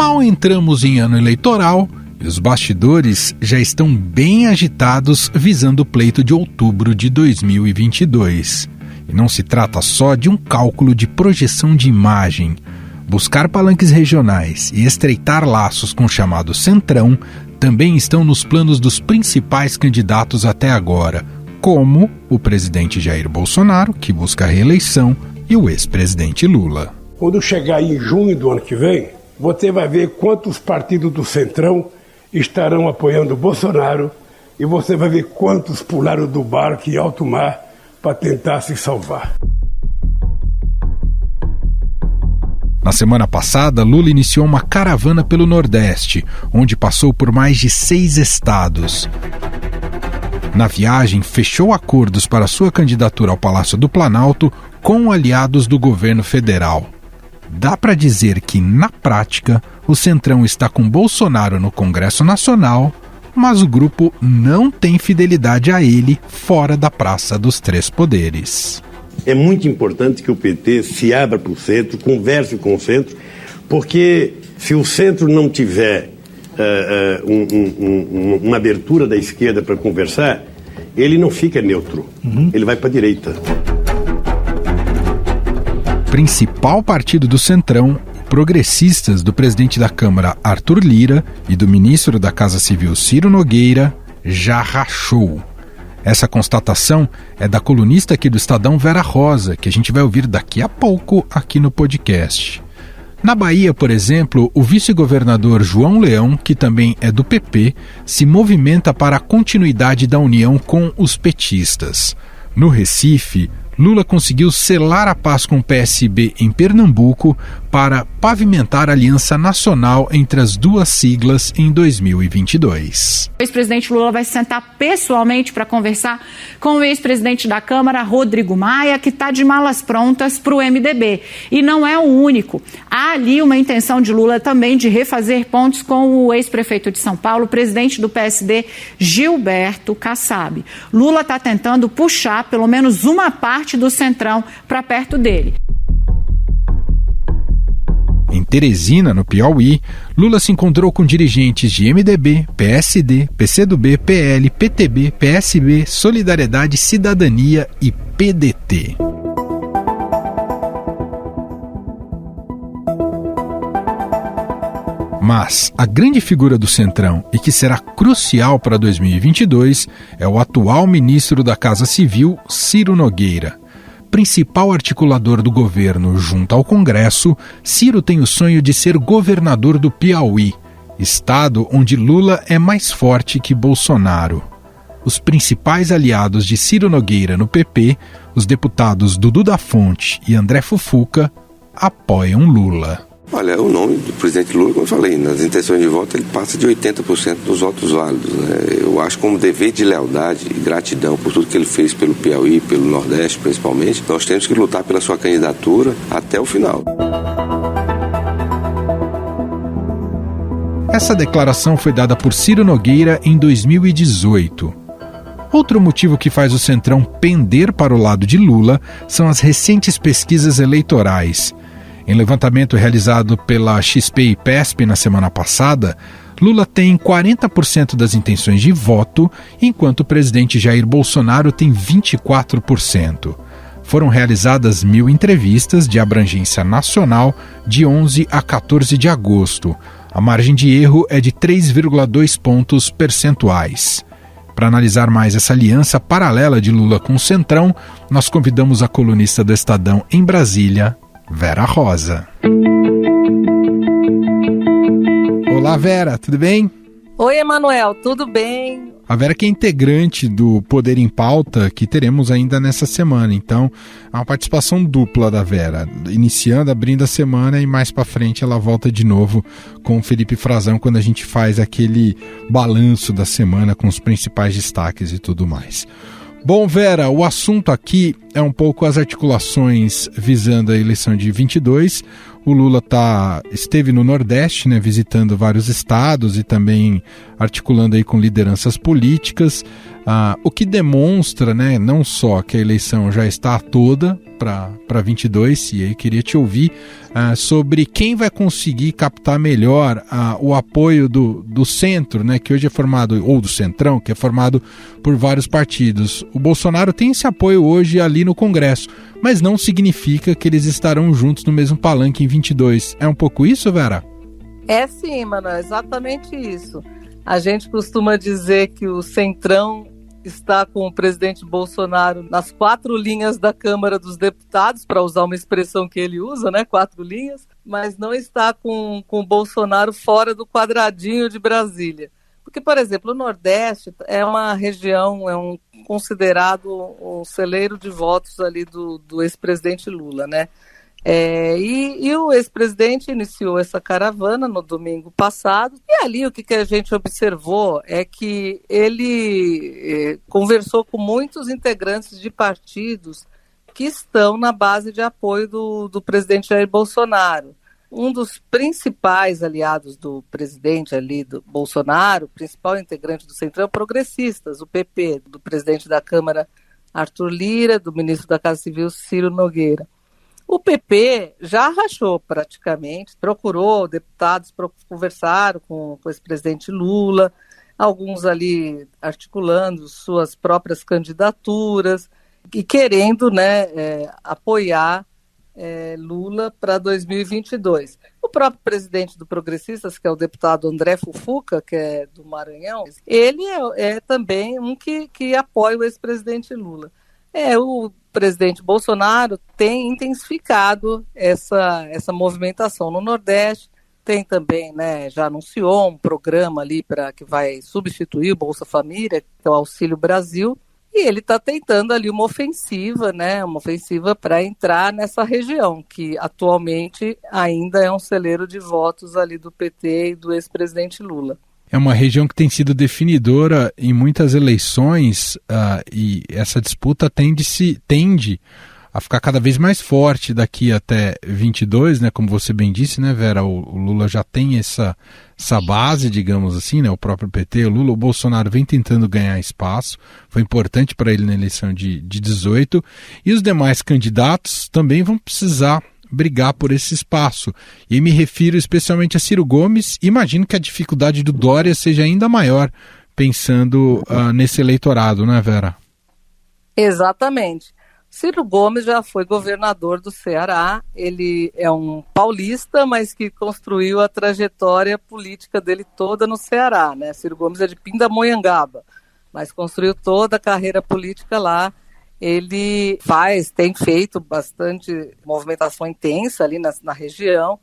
Mal entramos em ano eleitoral e os bastidores já estão bem agitados visando o pleito de outubro de 2022. E não se trata só de um cálculo de projeção de imagem. Buscar palanques regionais e estreitar laços com o chamado Centrão também estão nos planos dos principais candidatos até agora, como o presidente Jair Bolsonaro, que busca a reeleição, e o ex-presidente Lula. Quando chegar em junho do ano que vem, você vai ver quantos partidos do Centrão estarão apoiando o Bolsonaro e você vai ver quantos pularam do barco em alto mar para tentar se salvar. Na semana passada, Lula iniciou uma caravana pelo Nordeste, onde passou por mais de 6 estados. Na viagem, fechou acordos para sua candidatura ao Palácio do Planalto com aliados do governo federal. Dá para dizer que, na prática, o Centrão está com Bolsonaro no Congresso Nacional, mas o grupo não tem fidelidade a ele fora da Praça dos Três Poderes. É muito importante que o PT se abra para o centro, converse com o centro, porque se o centro não tiver uma abertura da esquerda para conversar, ele não fica neutro, ele vai para a direita. Principal partido do Centrão, progressistas do presidente da Câmara, Arthur Lira, e do ministro da Casa Civil, Ciro Nogueira, já rachou. Essa constatação é da colunista aqui do Estadão, Vera Rosa, que a gente vai ouvir daqui a pouco aqui no podcast. Na Bahia, por exemplo, o vice-governador João Leão, que também é do PP, se movimenta para a continuidade da união com os petistas. No Recife, Lula conseguiu selar a paz com o PSB em Pernambuco para pavimentar a aliança nacional entre as duas siglas em 2022. O ex-presidente Lula vai se sentar pessoalmente para conversar com o ex-presidente da Câmara, Rodrigo Maia, que está de malas prontas para o MDB. E não é o único. Há ali uma intenção de Lula também de refazer pontos com o ex-prefeito de São Paulo, presidente do PSD, Gilberto Kassab. Lula está tentando puxar pelo menos uma parte do Centrão para perto dele. Em Teresina, no Piauí, Lula se encontrou com dirigentes de MDB, PSD, PCdoB, PL, PTB, PSB, Solidariedade, Cidadania e PDT. Mas a grande figura do Centrão e que será crucial para 2022 é o atual ministro da Casa Civil, Ciro Nogueira. Principal articulador do governo junto ao Congresso, Ciro tem o sonho de ser governador do Piauí, estado onde Lula é mais forte que Bolsonaro. Os principais aliados de Ciro Nogueira no PP, os deputados Dudu da Fonte e André Fufuca, apoiam Lula. Olha, o nome do presidente Lula, como eu falei, nas intenções de voto ele passa de 80% dos votos válidos, né? Eu acho como dever de lealdade e gratidão por tudo que ele fez pelo Piauí, pelo Nordeste principalmente, nós temos que lutar pela sua candidatura até o final. Essa declaração foi dada por Ciro Nogueira em 2018. Outro motivo que faz o Centrão pender para o lado de Lula são as recentes pesquisas eleitorais. Em levantamento realizado pela XP e PESP na semana passada, Lula tem 40% das intenções de voto, enquanto o presidente Jair Bolsonaro tem 24%. Foram realizadas 1.000 entrevistas de abrangência nacional de 11 a 14 de agosto. A margem de erro é de 3,2 pontos percentuais. Para analisar mais essa aliança paralela de Lula com o Centrão, nós convidamos a colunista do Estadão em Brasília, Vera Rosa. Olá, Vera, tudo bem? Oi, Emanuel, tudo bem? A Vera que é integrante do Poder em Pauta, que teremos ainda nessa semana. Então, é uma participação dupla da Vera, iniciando, abrindo a semana e mais para frente ela volta de novo com o Felipe Frazão quando a gente faz aquele balanço da semana com os principais destaques e tudo mais. Bom, Vera, o assunto aqui é um pouco as articulações visando a eleição de 22. O Lula esteve no Nordeste, visitando vários estados e também articulando aí com lideranças políticas. O que demonstra, né, não só que a eleição já está toda para 22, e aí queria te ouvir sobre quem vai conseguir captar melhor o apoio do centro, né, que hoje é formado, ou do centrão, que é formado por vários partidos. O Bolsonaro tem esse apoio hoje ali no Congresso, mas não significa que eles estarão juntos no mesmo palanque em 22. É um pouco isso, Vera? É sim, mano, é exatamente isso. A gente costuma dizer que o centrão está com o presidente Bolsonaro nas 4 linhas da Câmara dos Deputados, para usar uma expressão que ele usa, né, 4 linhas, mas não está com o Bolsonaro fora do quadradinho de Brasília. Porque, por exemplo, o Nordeste é uma região, considerado um celeiro de votos ali do ex-presidente Lula, né? E o ex-presidente iniciou essa caravana no domingo passado, e ali o que a gente observou é que ele conversou com muitos integrantes de partidos que estão na base de apoio do presidente Jair Bolsonaro. Um dos principais aliados do presidente ali, do Bolsonaro, o principal integrante do Centrão, Progressistas, o PP, do presidente da Câmara Arthur Lira, do ministro da Casa Civil Ciro Nogueira. O PP já rachou praticamente, procurou deputados, conversaram com o ex-presidente Lula, alguns ali articulando suas próprias candidaturas e querendo, né, apoiar Lula para 2022. O próprio presidente do Progressistas, que é o deputado André Fufuca, que é do Maranhão, ele é também um que apoia o ex-presidente Lula. O presidente Bolsonaro tem intensificado essa movimentação no Nordeste, tem também, né, já anunciou um programa ali que vai substituir o Bolsa Família, que é o Auxílio Brasil, e ele está tentando ali uma ofensiva para entrar nessa região, que atualmente ainda é um celeiro de votos ali do PT e do ex-presidente Lula. É uma região que tem sido definidora em muitas eleições e essa disputa tende a ficar cada vez mais forte daqui até 22, né? Como você bem disse, né, Vera? O Lula já tem essa base, digamos assim, né? O próprio PT, o Bolsonaro vem tentando ganhar espaço, foi importante para ele na eleição de 18, e os demais candidatos também vão precisar brigar por esse espaço. E me refiro especialmente a Ciro Gomes. Imagino que a dificuldade do Dória seja ainda maior, pensando nesse eleitorado, né, Vera? Exatamente. Ciro Gomes já foi governador do Ceará, ele é um paulista, mas que construiu a trajetória política dele toda no Ceará, né? Ciro Gomes é de Pindamonhangaba, mas construiu toda a carreira política lá. Ele tem feito bastante movimentação intensa ali na região,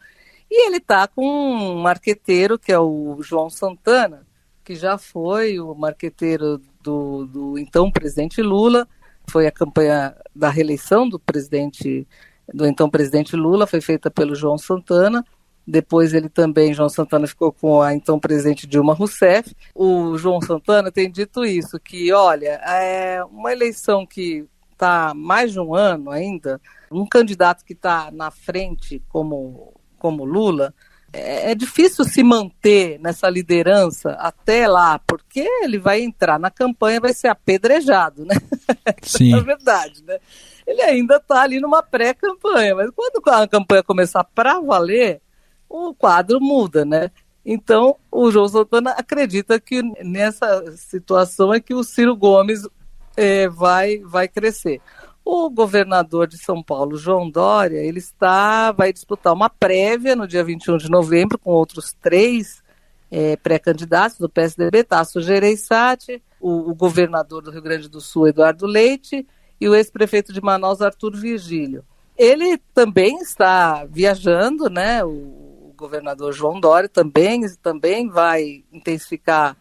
e ele está com um marqueteiro que é o João Santana, que já foi o marqueteiro do então presidente Lula. Foi a campanha da reeleição do então presidente Lula, foi feita pelo João Santana. Depois João Santana ficou com a então presidente Dilma Rousseff. O João Santana tem dito isso, que olha, é uma eleição que está mais de um ano ainda, um candidato que está na frente como Lula, é difícil se manter nessa liderança até lá, porque ele vai entrar na campanha, vai ser apedrejado, né? Sim. É verdade, né? Ele ainda está ali numa pré-campanha, mas quando a campanha começar para valer, o quadro muda, né? Então, o João Santana acredita que nessa situação é que o Ciro Gomes vai crescer. O governador de São Paulo, João Dória, ele vai disputar uma prévia no dia 21 de novembro com outros 3 pré-candidatos do PSDB, Tasso Gereissati, o governador do Rio Grande do Sul, Eduardo Leite, e o ex-prefeito de Manaus, Arthur Virgílio. Ele também está viajando, né? O governador João Dória também vai intensificar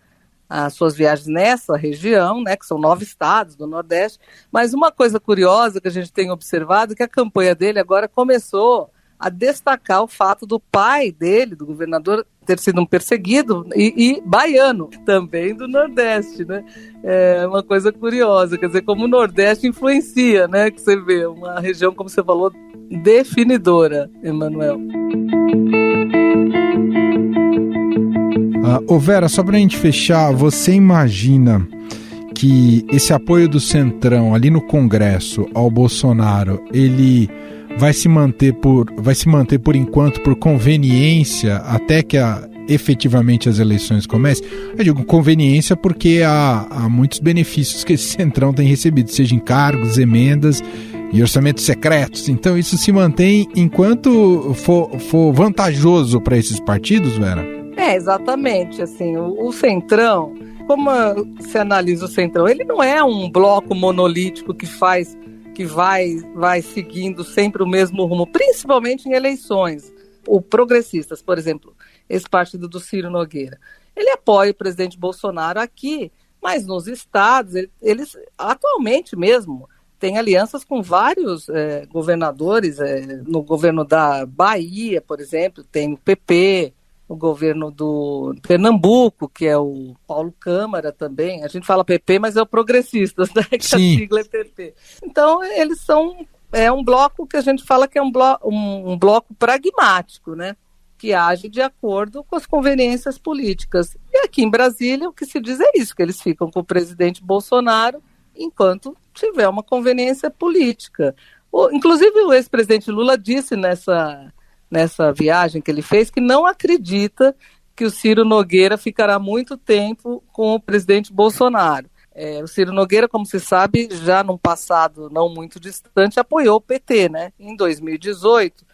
as suas viagens nessa região, né, que são 9 estados do Nordeste. Mas uma coisa curiosa que a gente tem observado é que a campanha dele agora começou a destacar o fato do pai dele, do governador, ter sido um perseguido e baiano, também do Nordeste, né? É uma coisa curiosa, quer dizer, como o Nordeste influencia, né? Que você vê, uma região, como você falou, definidora, Emanuel. Vera, só para a gente fechar, você imagina que esse apoio do Centrão ali no Congresso ao Bolsonaro, ele vai se manter por enquanto por conveniência até que efetivamente as eleições comecem? Eu digo conveniência porque há muitos benefícios que esse Centrão tem recebido, seja em cargos, emendas e orçamentos secretos. Então isso se mantém enquanto for vantajoso para esses partidos, Vera? Exatamente. Assim, o Centrão, como se analisa o Centrão, ele não é um bloco monolítico que vai seguindo sempre o mesmo rumo, principalmente em eleições. O Progressistas, por exemplo, esse partido do Ciro Nogueira, ele apoia o presidente Bolsonaro aqui, mas nos estados, eles atualmente mesmo têm alianças com vários governadores. No governo da Bahia, por exemplo, tem o PP, o governo do Pernambuco, que é o Paulo Câmara também. A gente fala PP, mas é o Progressistas, né? Que a sigla é PP. Então, eles são um bloco que a gente fala que é um bloco pragmático, né? Que age de acordo com as conveniências políticas. E aqui em Brasília, o que se diz é isso, que eles ficam com o presidente Bolsonaro enquanto tiver uma conveniência política. Inclusive, o ex-presidente Lula disse nessa viagem que ele fez, que não acredita que o Ciro Nogueira ficará muito tempo com o presidente Bolsonaro. O Ciro Nogueira, como se sabe, já num passado não muito distante, apoiou o PT, né? Em 2018,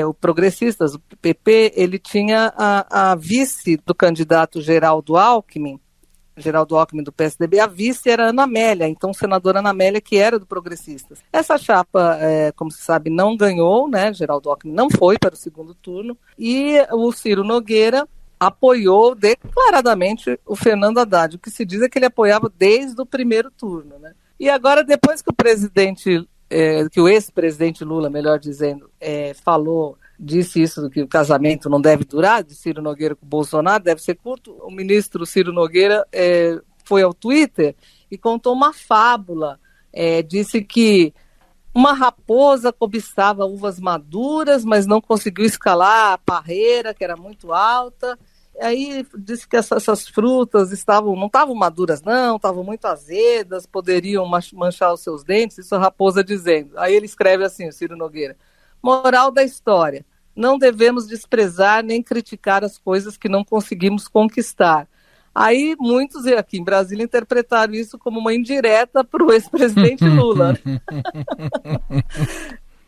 o Progressistas, o PP, ele tinha a vice do candidato Geraldo Alckmin do PSDB, a vice era Ana Amélia, então senadora Ana Amélia, que era do Progressistas. Essa chapa, como se sabe, não ganhou, né? Geraldo Alckmin não foi para o segundo turno, e o Ciro Nogueira apoiou declaradamente o Fernando Haddad. O que se diz é que ele apoiava desde o primeiro turno, né? E agora, depois que o ex-presidente Lula, melhor dizendo, disse isso, que o casamento não deve durar, de Ciro Nogueira com Bolsonaro, deve ser curto, o ministro Ciro Nogueira foi ao Twitter e contou uma fábula. Disse que uma raposa cobiçava uvas maduras, mas não conseguiu escalar a parreira, que era muito alta. Aí disse que essas frutas não estavam maduras, não, estavam muito azedas, poderiam manchar os seus dentes, isso a raposa dizendo. Aí ele escreve assim, o Ciro Nogueira: moral da história, não devemos desprezar nem criticar as coisas que não conseguimos conquistar. Aí muitos aqui em Brasília interpretaram isso como uma indireta para o ex-presidente Lula.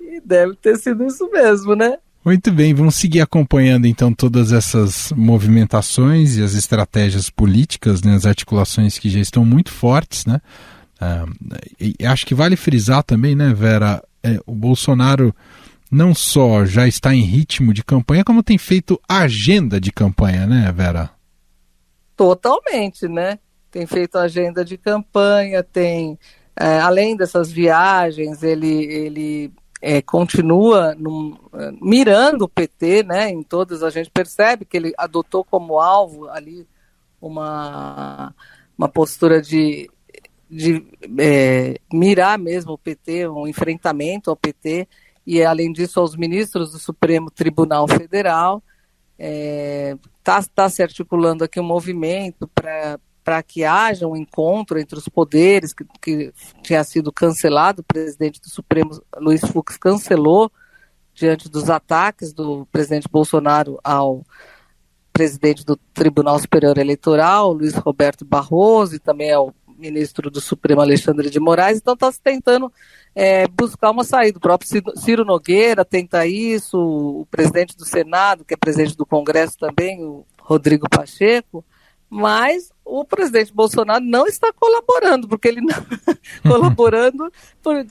E deve ter sido isso mesmo, né? Muito bem, vamos seguir acompanhando então todas essas movimentações e as estratégias políticas, né, as articulações que já estão muito fortes, né? E acho que vale frisar também, né, Vera, o Bolsonaro não só já está em ritmo de campanha, como tem feito agenda de campanha, né, Vera? Totalmente, né? Tem feito agenda de campanha, além dessas viagens, ele continua mirando o PT, né? Em todas, a gente percebe que ele adotou como alvo ali uma postura de mirar mesmo o PT, um enfrentamento ao PT, e além disso aos ministros do Supremo Tribunal Federal. Está se articulando aqui um movimento para que haja um encontro entre os poderes, que tinha sido cancelado. O presidente do Supremo, Luiz Fux, cancelou diante dos ataques do presidente Bolsonaro ao presidente do Tribunal Superior Eleitoral, Luiz Roberto Barroso, e também ao ministro do Supremo, Alexandre de Moraes. Então está se tentando buscar uma saída. O próprio Ciro Nogueira tenta isso, o presidente do Senado, que é presidente do Congresso também, o Rodrigo Pacheco, mas o presidente Bolsonaro não está colaborando, porque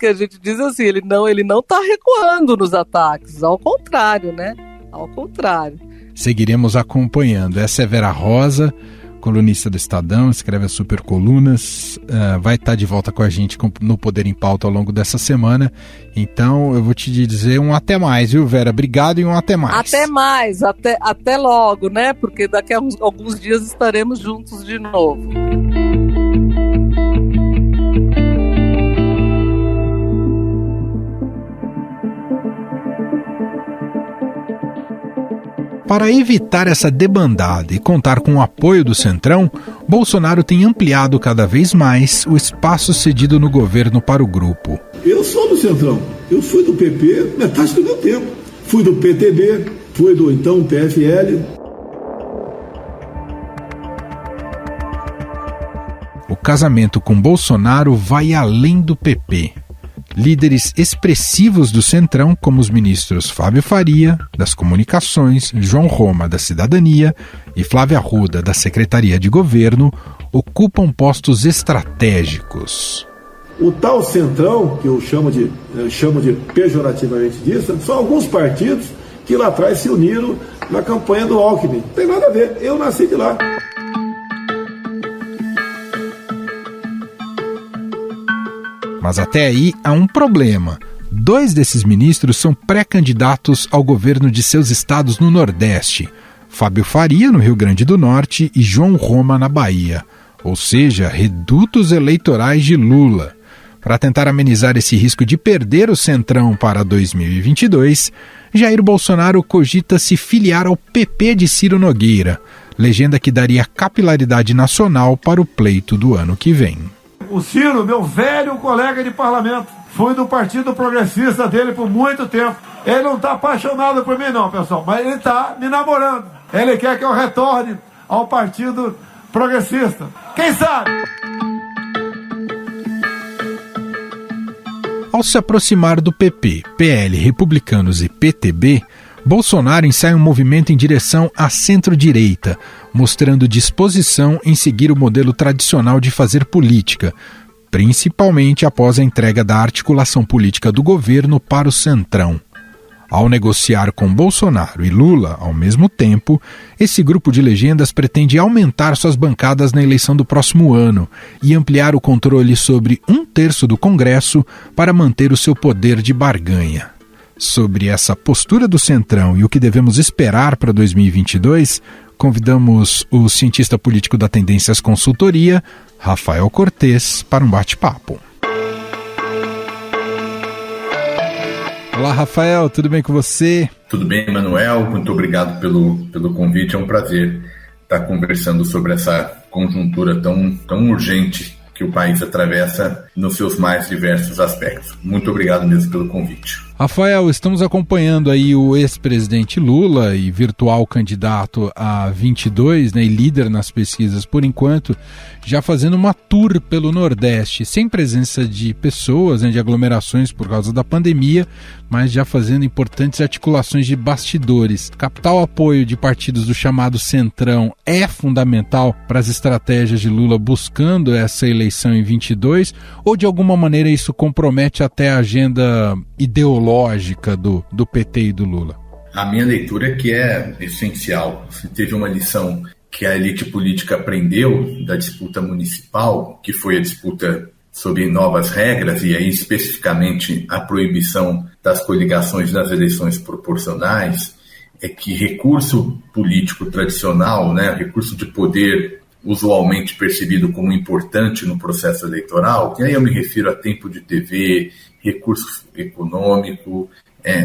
a gente diz assim, ele não está recuando nos ataques, ao contrário, né? Ao contrário. Seguiremos acompanhando. Essa é Vera Rosa, colunista do Estadão, escreve as super colunas, vai estar de volta com a gente no Poder em Pauta ao longo dessa semana. Então eu vou te dizer um até mais, viu, Vera? Obrigado e um até mais. Até mais, até logo, né? Porque daqui a alguns dias estaremos juntos de novo. Para evitar essa debandada e contar com o apoio do Centrão, Bolsonaro tem ampliado cada vez mais o espaço cedido no governo para o grupo. Eu sou do Centrão, eu fui do PP metade do meu tempo, fui do PTB, fui do então PFL. O casamento com Bolsonaro vai além do PP. Líderes expressivos do Centrão, como os ministros Fábio Faria, das Comunicações, João Roma, da Cidadania e Flávia Arruda, da Secretaria de Governo, ocupam postos estratégicos. O tal Centrão, que eu chamo de pejorativamente disso, são alguns partidos que lá atrás se uniram na campanha do Alckmin. Não tem nada a ver, eu nasci de lá. Mas até aí há um problema. 2 desses ministros são pré-candidatos ao governo de seus estados no Nordeste. Fábio Faria, no Rio Grande do Norte, e João Roma, na Bahia. Ou seja, redutos eleitorais de Lula. Para tentar amenizar esse risco de perder o Centrão para 2022, Jair Bolsonaro cogita se filiar ao PP de Ciro Nogueira, legenda que daria capilaridade nacional para o pleito do ano que vem. O Ciro, meu velho colega de parlamento, fui do Partido Progressista dele por muito tempo. Ele não está apaixonado por mim não, pessoal, mas ele está me namorando. Ele quer que eu retorne ao Partido Progressista. Quem sabe? Ao se aproximar do PP, PL, Republicanos e PTB, Bolsonaro ensaia um movimento em direção à centro-direita, mostrando disposição em seguir o modelo tradicional de fazer política, principalmente após a entrega da articulação política do governo para o Centrão. Ao negociar com Bolsonaro e Lula ao mesmo tempo, esse grupo de legendas pretende aumentar suas bancadas na eleição do próximo ano e ampliar o controle sobre 1/3 do Congresso para manter o seu poder de barganha. Sobre essa postura do Centrão e o que devemos esperar para 2022, convidamos o cientista político da Tendências Consultoria, Rafael Cortes, para um bate-papo. Olá, Rafael, tudo bem com você? Tudo bem, Manuel, muito obrigado pelo convite, é um prazer estar conversando sobre essa conjuntura tão urgente que o país atravessa nos seus mais diversos aspectos. Muito obrigado mesmo pelo convite. Rafael, estamos acompanhando aí o ex-presidente Lula e virtual candidato a 22, né, e líder nas pesquisas por enquanto, já fazendo uma tour pelo Nordeste, sem presença de pessoas, né, de aglomerações por causa da pandemia, mas já fazendo importantes articulações de bastidores. Captar o apoio de partidos do chamado Centrão é fundamental para as estratégias de Lula buscando essa eleição em 22, ou de alguma maneira isso compromete até a agenda ideológica do PT e do Lula? A minha leitura é que é essencial. Se teve uma lição que a elite política aprendeu da disputa municipal, que foi a disputa sob novas regras, e aí especificamente a proibição das coligações nas eleições proporcionais, é que recurso político tradicional, né, recurso de poder usualmente percebido como importante no processo eleitoral, e aí eu me refiro a tempo de TV, recurso econômico,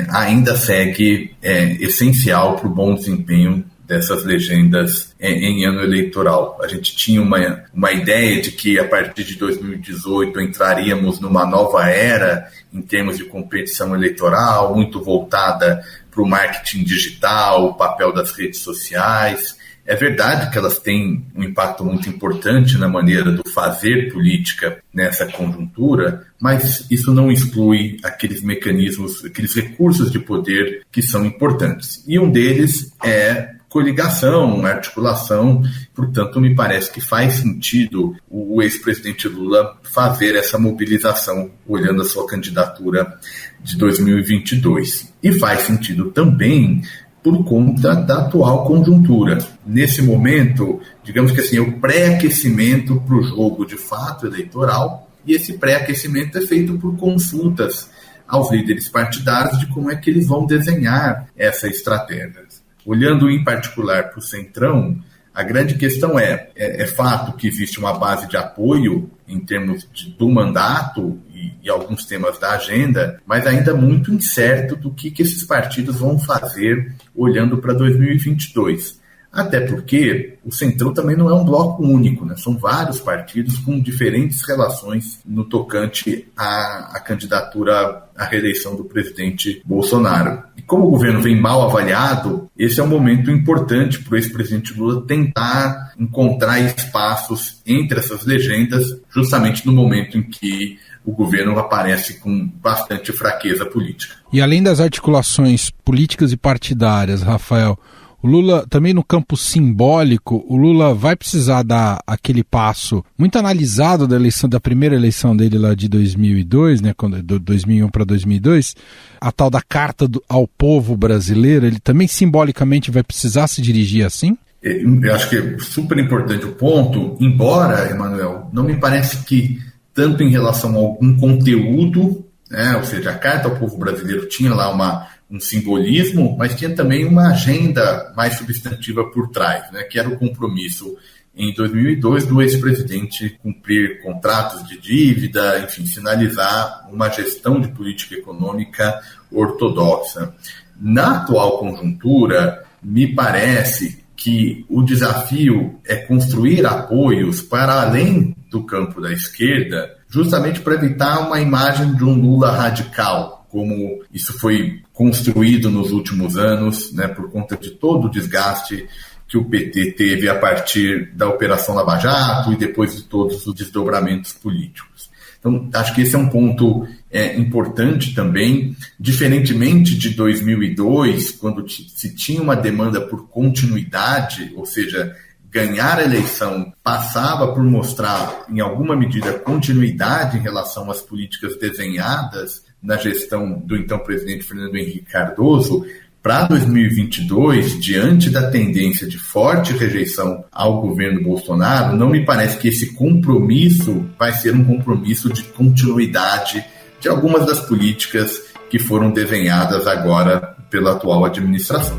ainda segue essencial para o bom desempenho dessas legendas em ano eleitoral. A gente tinha uma ideia de que a partir de 2018 entraríamos numa nova era em termos de competição eleitoral, muito voltada para o marketing digital, o papel das redes sociais. É verdade que elas têm um impacto muito importante na maneira do fazer política nessa conjuntura, mas isso não exclui aqueles mecanismos, aqueles recursos de poder que são importantes. E um deles é coligação, articulação, portanto me parece que faz sentido o ex-presidente Lula fazer essa mobilização olhando a sua candidatura de 2022. E faz sentido também por conta da atual conjuntura. Nesse momento, digamos que assim, é o pré-aquecimento para o jogo de fato eleitoral, e esse pré-aquecimento é feito por consultas aos líderes partidários de como é que eles vão desenhar essa estratégia. Olhando em particular para o Centrão, A grande questão é fato que existe uma base de apoio em termos do mandato e alguns temas da agenda, mas ainda muito incerto do que esses partidos vão fazer olhando para 2022. Até porque o Centrão também não é um bloco único, né? São vários partidos com diferentes relações no tocante à candidatura à reeleição do presidente Bolsonaro. E como o governo vem mal avaliado, esse é um momento importante para o ex-presidente Lula tentar encontrar espaços entre essas legendas, justamente no momento em que o governo aparece com bastante fraqueza política. E além das articulações políticas e partidárias, Rafael, o Lula, também no campo simbólico, o Lula vai precisar dar aquele passo muito analisado da primeira eleição dele lá de 2002, né, de 2001 para 2002, a tal da carta ao povo brasileiro. Ele também simbolicamente vai precisar se dirigir assim? Eu acho que é super importante o ponto, embora, Emanuel, não me parece que tanto em relação a algum conteúdo, né, ou seja, a carta ao povo brasileiro tinha lá um simbolismo, mas tinha também uma agenda mais substantiva por trás, né, que era o compromisso em 2002 do ex-presidente cumprir contratos de dívida, enfim, sinalizar uma gestão de política econômica ortodoxa. Na atual conjuntura, me parece que o desafio é construir apoios para além do campo da esquerda, justamente para evitar uma imagem de um Lula radical, como isso foi construído nos últimos anos, né, por conta de todo o desgaste que o PT teve a partir da Operação Lava Jato e depois de todos os desdobramentos políticos. Então, acho que esse é um ponto importante também, diferentemente de 2002, quando se tinha uma demanda por continuidade, ou seja, ganhar a eleição passava por mostrar, em alguma medida, continuidade em relação às políticas desenhadas na gestão do então presidente Fernando Henrique Cardoso. Para 2022, diante da tendência de forte rejeição ao governo Bolsonaro, não me parece que esse compromisso vai ser um compromisso de continuidade de algumas das políticas que foram desenhadas agora pela atual administração.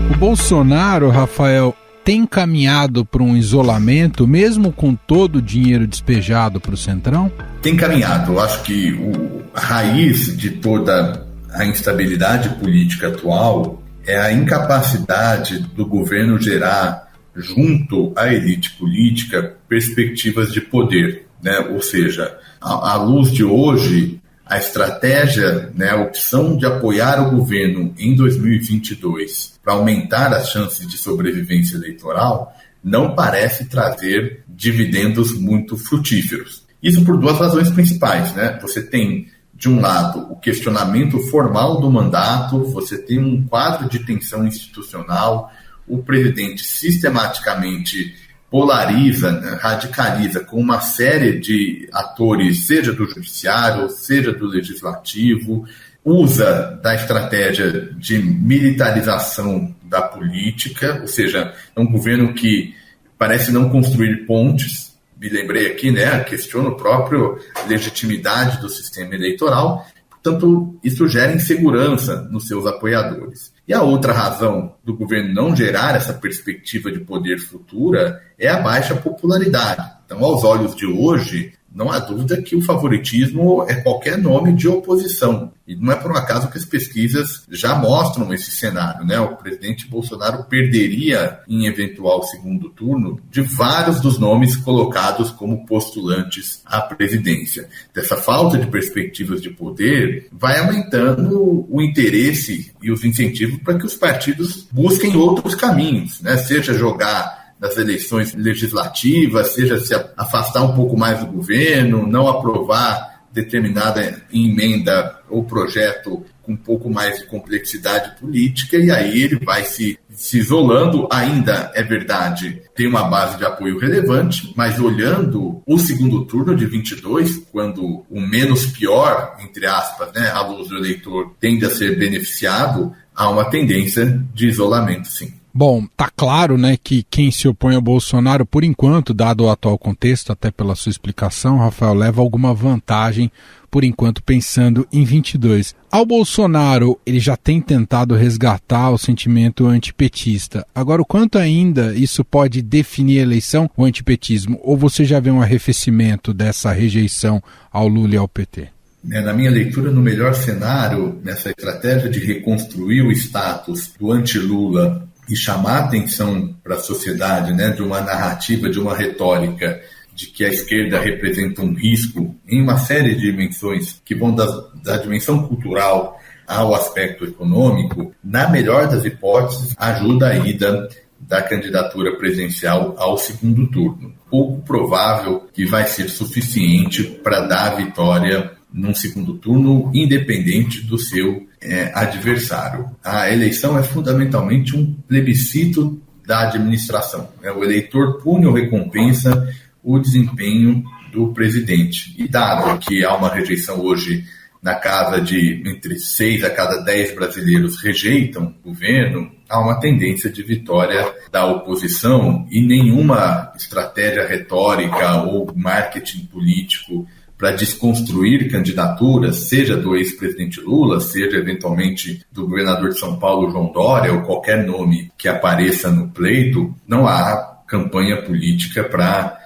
O Bolsonaro, Rafael, tem caminhado para um isolamento, mesmo com todo o dinheiro despejado para o Centrão? Tem caminhado. Eu acho que a raiz de toda a instabilidade política atual é a incapacidade do governo gerar, junto à elite política, perspectivas de poder, né? Ou seja, à luz de hoje, a estratégia, né, a opção de apoiar o governo em 2022 para aumentar as chances de sobrevivência eleitoral não parece trazer dividendos muito frutíferos. Isso por duas razões principais, né? Você tem, de um lado, o questionamento formal do mandato, você tem um quadro de tensão institucional, o presidente sistematicamente polariza, né, radicaliza com uma série de atores, seja do judiciário, seja do legislativo, usa da estratégia de militarização da política, ou seja, é um governo que parece não construir pontes. Me lembrei aqui, né, questiona a própria legitimidade do sistema eleitoral, portanto, isso gera insegurança nos seus apoiadores. E a outra razão do governo não gerar essa perspectiva de poder futura é a baixa popularidade. Então, aos olhos de hoje, não há dúvida que o favoritismo é qualquer nome de oposição. E não é por um acaso que as pesquisas já mostram esse cenário, né? O presidente Bolsonaro perderia em eventual segundo turno de vários dos nomes colocados como postulantes à presidência. Dessa falta de perspectivas de poder vai aumentando o interesse e os incentivos para que os partidos busquem outros caminhos, né? Seja jogar nas eleições legislativas, seja se afastar um pouco mais do governo, não aprovar determinada emenda ou projeto com um pouco mais de complexidade política, e aí ele vai se isolando. Ainda, é verdade, tem uma base de apoio relevante, mas olhando o segundo turno de 22, quando o menos pior, entre aspas, né, à luz do eleitor, tende a ser beneficiado, há uma tendência de isolamento, sim. Bom, tá claro, né, que quem se opõe ao Bolsonaro, por enquanto, dado o atual contexto, até pela sua explicação, Rafael, leva alguma vantagem, por enquanto, pensando em 22. Ao Bolsonaro, ele já tem tentado resgatar o sentimento antipetista. Agora, o quanto ainda isso pode definir a eleição, o antipetismo? Ou você já vê um arrefecimento dessa rejeição ao Lula e ao PT? Na minha leitura, no melhor cenário, nessa estratégia de reconstruir o status do anti-Lula e chamar a atenção para a sociedade, né, de uma narrativa, de uma retórica de que a esquerda representa um risco em uma série de dimensões que vão da dimensão cultural ao aspecto econômico, na melhor das hipóteses, ajuda a ida da candidatura presidencial ao segundo turno. Pouco provável que vai ser suficiente para dar a vitória num segundo turno, independente do seu adversário. A eleição é fundamentalmente um plebiscito da administração. O eleitor pune ou recompensa o desempenho do presidente. E dado que há uma rejeição hoje na casa de entre 6 a cada 10 brasileiros rejeitam o governo, há uma tendência de vitória da oposição e nenhuma estratégia retórica ou marketing político para desconstruir candidaturas, seja do ex-presidente Lula, seja eventualmente do governador de São Paulo, João Dória, ou qualquer nome que apareça no pleito, não há campanha política para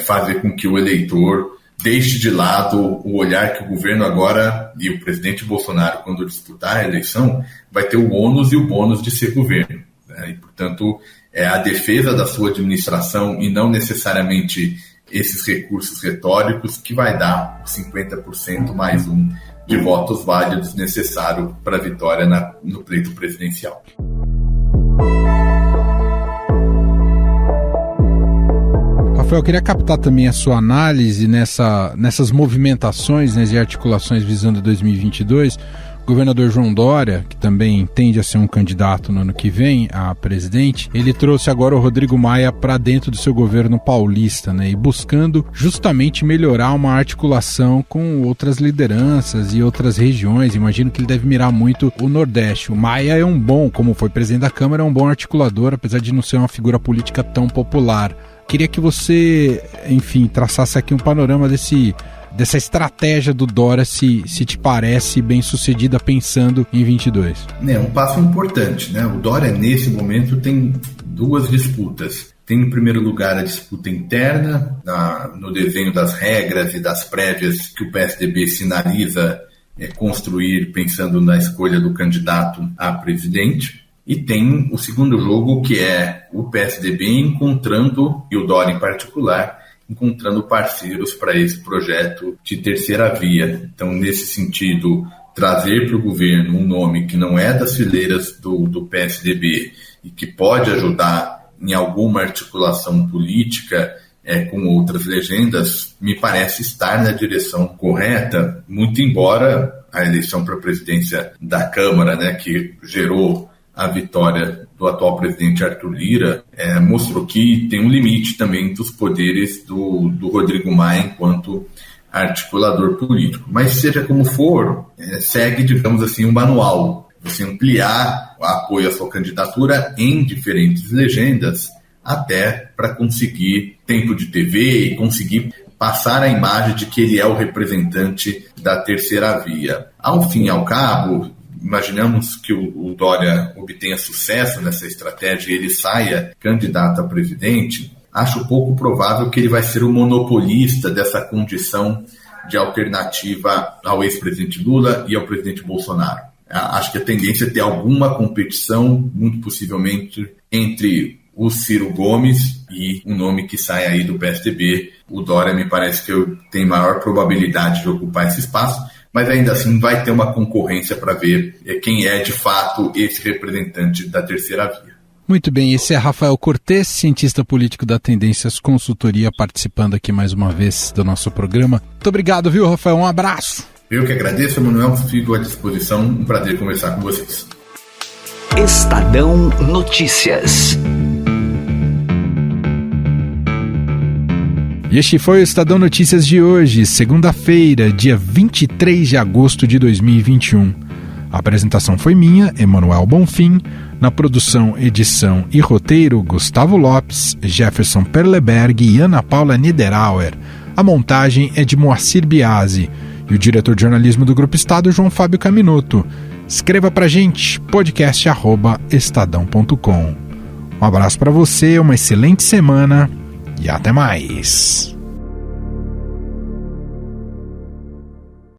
fazer com que o eleitor deixe de lado o olhar que o governo agora, e o presidente Bolsonaro, quando disputar a eleição, vai ter o ônus e o bônus de ser governo. E, portanto, é a defesa da sua administração e não necessariamente esses recursos retóricos que vai dar 50% mais um de votos válidos necessário para a vitória no pleito presidencial. Rafael, eu queria captar também a sua análise nessas movimentações, e articulações visando 2022. O governador João Dória, que também tende a ser um candidato no ano que vem a presidente, ele trouxe agora o Rodrigo Maia para dentro do seu governo paulista, e buscando justamente melhorar uma articulação com outras lideranças e outras regiões. Imagino que ele deve mirar muito o Nordeste. O Maia é como foi presidente da Câmara, é um bom articulador, apesar de não ser uma figura política tão popular. Queria que você, traçasse aqui um panorama dessa estratégia do Dória, se te parece bem sucedida pensando em 22. É um passo importante, né? O Dória, nesse momento, tem duas disputas. Tem, em primeiro lugar, a disputa interna, no desenho das regras e das prévias que o PSDB sinaliza construir pensando na escolha do candidato a presidente. E tem o segundo jogo, que é o PSDB encontrando, e o Dória em particular, encontrando parceiros para esse projeto de terceira via. Então, nesse sentido, trazer para o governo um nome que não é das fileiras do PSDB e que pode ajudar em alguma articulação política com outras legendas, me parece estar na direção correta, muito embora a eleição para a presidência da Câmara, que gerou a vitória do atual presidente Arthur Lira, mostrou que tem um limite também dos poderes do Rodrigo Maia enquanto articulador político. Mas seja como for, segue, digamos assim, um manual. Você ampliar o apoio à sua candidatura em diferentes legendas até para conseguir tempo de TV e conseguir passar a imagem de que ele é o representante da terceira via. Ao fim e ao cabo, imaginamos que o Dória obtenha sucesso nessa estratégia e ele saia candidato a presidente. Acho pouco provável que ele vai ser o monopolista dessa condição de alternativa ao ex-presidente Lula e ao presidente Bolsonaro. Acho que a tendência é ter alguma competição, muito possivelmente, entre o Ciro Gomes e um nome que sai aí do PSDB. O Dória me parece que tem maior probabilidade de ocupar esse espaço, mas ainda assim vai ter uma concorrência para ver quem é de fato esse representante da terceira via. Muito bem, esse é Rafael Cortes, cientista político da Tendências Consultoria, participando aqui mais uma vez do nosso programa. Muito obrigado, viu, Rafael? Um abraço. Eu que agradeço, Emanuel, fico à disposição, um prazer conversar com vocês. Estadão Notícias. E este foi o Estadão Notícias de hoje, segunda-feira, dia 23 de agosto de 2021. A apresentação foi minha, Emanuel Bonfim. Na produção, edição e roteiro, Gustavo Lopes, Jefferson Perleberg e Ana Paula Niederauer. A montagem é de Moacir Biasi e o diretor de jornalismo do Grupo Estado, João Fábio Caminoto. Escreva pra gente, podcast@estadão.com. Um abraço para você, uma excelente semana e até mais.